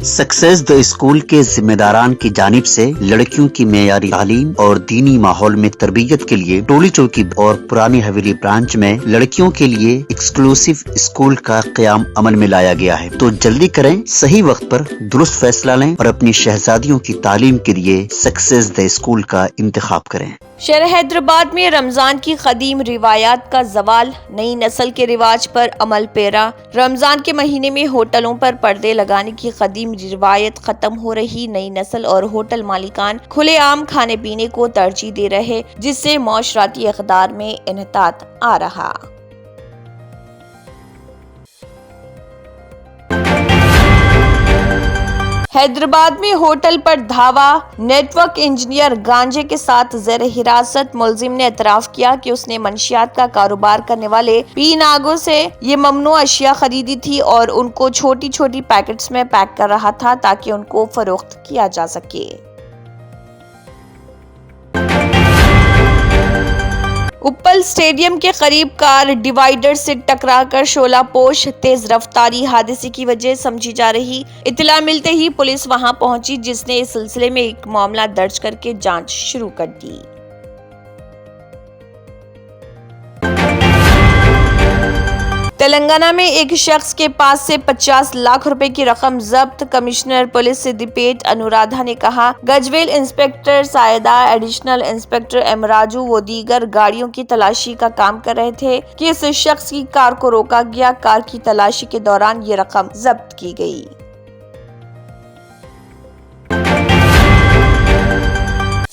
Success the school के जिम्मेदारान की जानिब से लड़कियों की मेयारी तालीम और दीनी माहौल में तरबियत के लिए टोली चौकी और पुरानी हवेली ब्रांच में लड़कियों के लिए एक्सक्लूसिव स्कूल का क़याम अमल में लाया गया है। तो जल्दी करें, सही वक्त पर दुरुस्त फैसला लें और अपनी शहजादियों की तालीम के लिए सक्सेस द स्कूल का इंतखाब करें। शहर हैदराबाद में रमजान की कदीम रिवायात का जवाल, नई नस्ल के रिवाज पर अमल पेरा। रमजान के महीने में होटलों पर पर्दे लगाने की कदीम रिवायत खत्म हो रही, नई नस्ल और होटल मालिकान खुलेआम खाने पीने को तरजीह दे रहे, जिससे मौशराती इक़दार में इन्हतात आ रहा। हैदराबाद में होटल पर धावा, नेटवर्क इंजीनियर गांजे के साथ ज़ेर हिरासत। मुलजिम ने एतराफ़ किया कि उसने मंशियात का कारोबार करने वाले पी नागों से ये ममनू अशिया खरीदी थी और उनको छोटी छोटी पैकेट्स में पैक कर रहा था ताकि उनको फरोख्त किया जा सके। उपल स्टेडियम के करीब कार डिवाइडर से टकराकर शोला पोश, तेज रफ्तारी हादसे की वजह समझी जा रही। इत्तला मिलते ही पुलिस वहां पहुंची, जिसने इस सिलसिले में एक मामला दर्ज करके जांच शुरू कर दी। तेलंगाना में एक शख्स के पास से 50 लाख रुपए की रकम जब्त। कमिश्नर पुलिस सिद्दीपेट अनुराधा ने कहा, Gajwel inspector Saida, additional inspector M Raju वो दीगर गाड़ियों की तलाशी का काम कर रहे थे कि इस शख्स की कार को रोका गया। कार की तलाशी के दौरान ये रकम जब्त की गई।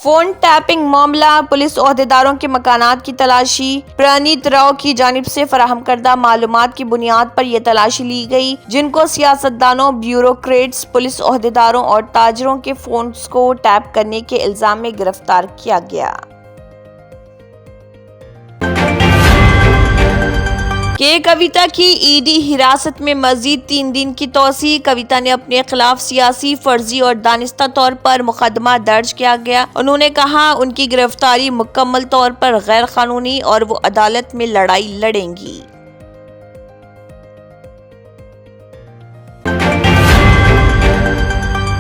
फोन टैपिंग मामला, पुलिस ओहदेदारों के मकानात की तलाशी। प्रणीत राव की जानिब से फराहम करदा मालूमात की बुनियाद पर यह तलाशी ली गई, जिनको सियासतदानों, ब्यूरोक्रेट्स, पुलिस ओहदेदारों और ताजरों के फोन्स को टैप करने के इल्जाम में गिरफ्तार किया गया। के कविता की ईडी हिरासत में मजीद 3 दिन की तौसी। कविता ने अपने खिलाफ सियासी, फर्जी और दानिस्ता तौर पर मुकदमा दर्ज किया गया। उन्होंने कहा, उनकी गिरफ्तारी मुकम्मल तौर पर गैर कानूनी और वो अदालत में लड़ाई लड़ेंगी।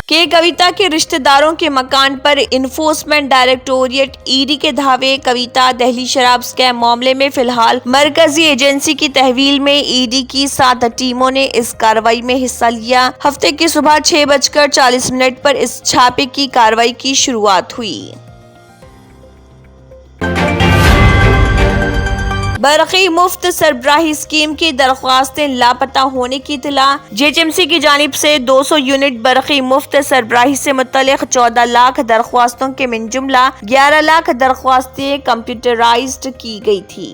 के कविता के रिश्तेदारों के मकान पर इन्फोर्समेंट डायरेक्टोरेट ईडी के धावे। कविता दहली शराब स्कैम मामले में फिलहाल मरकजी एजेंसी की तहवील में ईडी की 7 टीमों ने इस कार्रवाई में हिस्सा लिया। हफ्ते की सुबह 6:40 पर इस छापे की कार्रवाई की शुरुआत हुई। बरक़ी मुफ्त सरबराही स्कीम की दरख्वास्तें लापता होने की इत्तला। जेएचएमसी की जानिब से 200 यूनिट बरक़ी मुफ्त सरबराही से मुतल्लिक़ 14 लाख दरख्वास्तों के मिन जुमला 11 लाख दरख्वास्तें कंप्यूटराइज्ड की गई थी।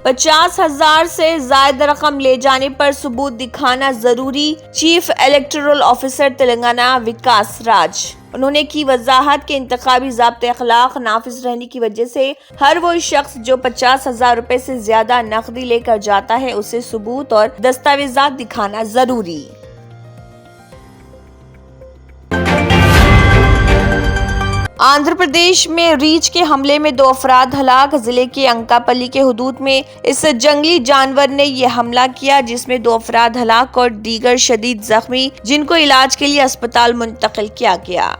$50,000 से ज्यादा रकम ले जाने पर सबूत दिखाना जरूरी। चीफ इलेक्टोरल ऑफिसर तेलंगाना विकास राज, उन्होंने की वजाहत के इंतखाबी ज़ाब्ते अखलाक नाफिज रहने की वजह से हर वो शख्स जो 50,000 रुपए से ज्यादा नकदी लेकर जाता है, उसे सबूत और दस्तावेजात दिखाना जरूरी। आंध्र प्रदेश में रीछ के हमले में 2 अफराद हलाक। जिले के अंकापल्ली के हुदूद में इस जंगली जानवर ने यह हमला किया, जिसमें 2 अफराद हलाक और दीगर शदीद जख्मी, जिनको इलाज के लिए अस्पताल मुंतकिल किया गया।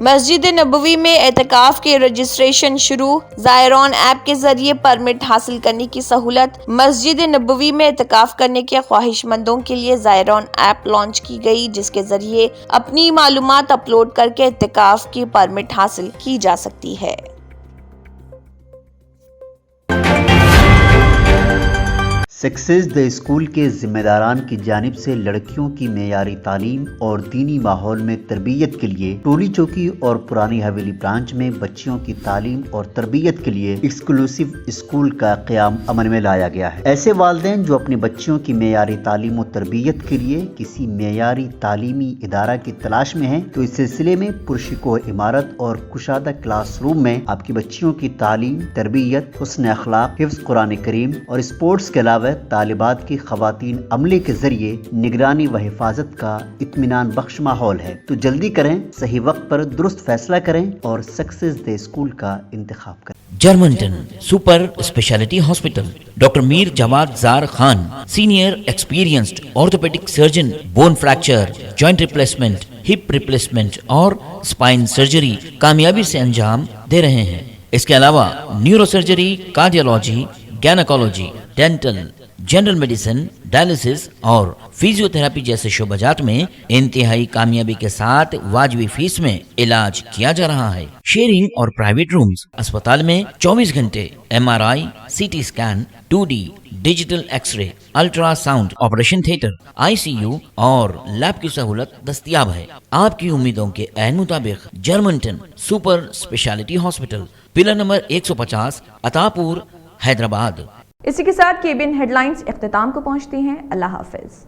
मस्जिद नबवी में एतकाफ के रजिस्ट्रेशन शुरू। ज़ायरोन ऐप के जरिए परमिट हासिल करने की सहूलत। मस्जिद नबवी में एतकाफ करने के ख्वाहिशमंदों के लिए ज़ायरोन ऐप लॉन्च की गई, जिसके जरिए अपनी मालूमात अपलोड करके एतकाफ की परमिट हासिल की जा सकती है। सक्सेस द स्कूल के जिम्मेदारान की जानिब से लड़कियों की मेयारी तालीम और दीनी माहौल में तरबियत के लिए टोली चौकी और पुरानी हवेली ब्रांच में बच्चियों की तालीम और तरबियत के लिए एक्सक्लूसिव स्कूल का क़याम अमल में लाया गया है। ऐसे वालिदैन जो अपने बच्चियों की मेयारी तालीम और तरबियत के लिए किसी मेयारी तालीमी इदारा की तलाश में हैं, तो इस सिलसिले में पुरशिकोह इमारत और कुशादा क्लासरूम में आपकी बच्चियों की तालीम, तरबियत, हुस्न अखलाक, हिफ्ज़ कुरान करीम और स्पोर्ट्स के अलावा तालिबात की खवातीन अमले के जरिए निगरानी व हिफाजत का इत्मीनान बख्श माहौल है। तो जल्दी करें, सही वक्त पर दुरुस्त फैसला करें और सक्सेस द स्कूल का इंतखाब करें। Germanten super speciality hospital, doctor Mir Jawad Zar Khan, senior experienced orthopaedic surgeon, bone fracture, joint replacement, hip replacement اور اسپائن سرجری کامیابی سے انجام دے رہے ہیں۔ اس کے علاوہ neuro surgery, cardiology, gynaecology, dental, general medicine, dialysis اور فزیو تھراپی جیسے شعبجات میں انتہائی کامیابی کے ساتھ واجبی فیس میں علاج کیا جا رہا ہے۔ شیئرنگ اور پرائیویٹ رومز، اسپتال میں 24 گھنٹے MRI، CT scan, 2D digital X ray, ultra sound, operation theatre, ICU اور لیب کی سہولت دستیاب ہے۔ آپ کی امیدوں کے عین مطابق Germanten super speciality hospital, pillar number 150، Attapur, Hyderabad. اسی کے ساتھ KBN ہیڈ لائنز اختتام کو پہنچتی ہیں۔ اللہ حافظ۔